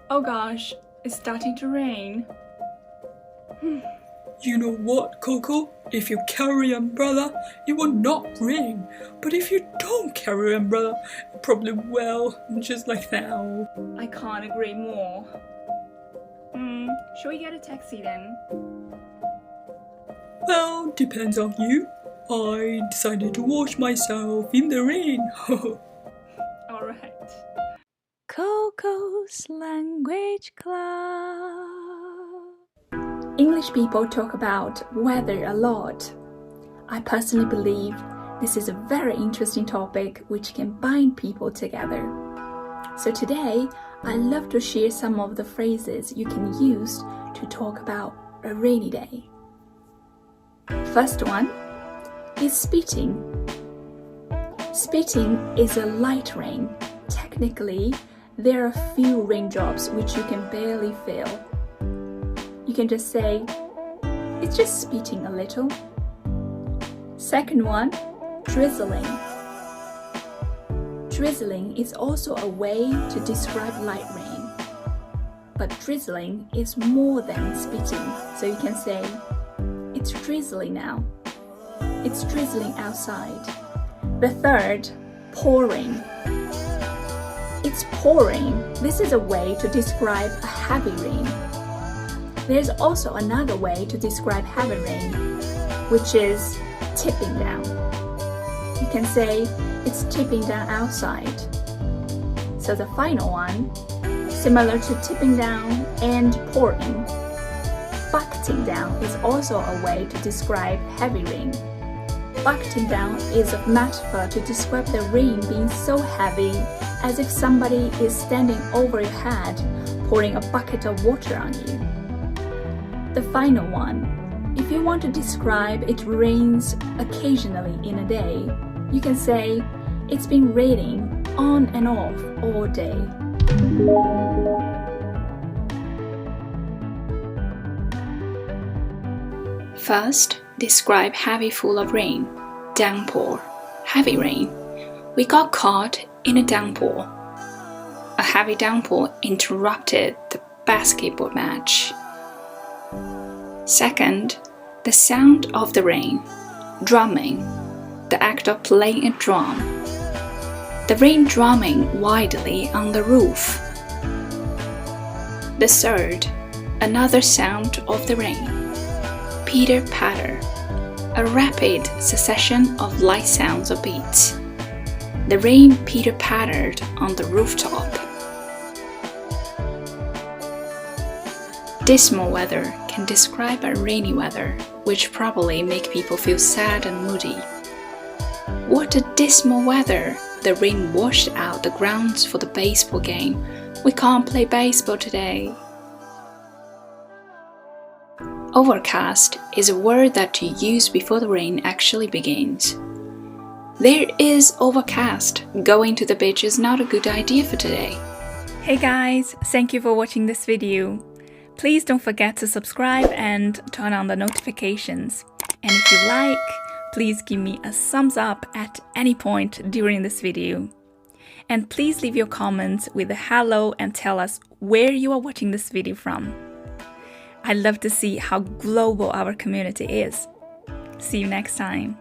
Oh gosh, it's starting to rain. You know what, Coco? If you carry umbrella, it will not rain. But if you don't carry umbrella, it probably will, just like now. I can't agree more. Shall we get a taxi then? Well, depends on you. I decided to wash myself in the rain. Alright. Coco's Language Club. English people talk about weather a lot. I personally believe this is a very interesting topic which can bind people together. So today, I'd love to share some of the phrases you can use to talk about a rainy day. First one is spitting. Spitting is a light rain. Technically, there are a few raindrops which you can barely feel. You can just say, it's just spitting a little. Second one, drizzling. Drizzling is also a way to describe light rain. But drizzling is more than spitting, so you can say, it's drizzling now. It's drizzling outside. The third, pouring. It's pouring. This is a way to describe a heavy rain. There's also another way to describe heavy rain, which is tipping down. You can say, it's tipping down outside. So the final one, similar to tipping down and pouring, bucketing down is also a way to describe heavy rain. Bucketing down is a metaphor to describe the rain being so heavy as if somebody is standing over your head pouring a bucket of water on you. The final one, if you want to describe it rains occasionally in a day, you can say it's been raining on and off all day. First, describe heavy full of rain. Downpour. Heavy rain. We got caught in a downpour. A heavy downpour interrupted the basketball match. Second, the sound of the rain. Drumming. The act of playing a drum. The rain drumming wildly on the roof. The third, another sound of the rain. Pitter-patter. A rapid succession of light sounds or beats. The rain pitter-pattered on the rooftop. Dismal weather can describe a rainy weather, which probably make people feel sad and moody. What a dismal weather! The rain washed out the grounds for the baseball game. We can't play baseball today. Overcast is a word that you use before the rain actually begins. There is overcast. Going to the beach is not a good idea for today. Hey guys, thank you for watching this video. Please don't forget to subscribe and turn on the notifications. And if you like, please give me a thumbs up at any point during this video. And please leave your comments with a hello and tell us where you are watching this video from. I'd love to see how global our community is. See you next time.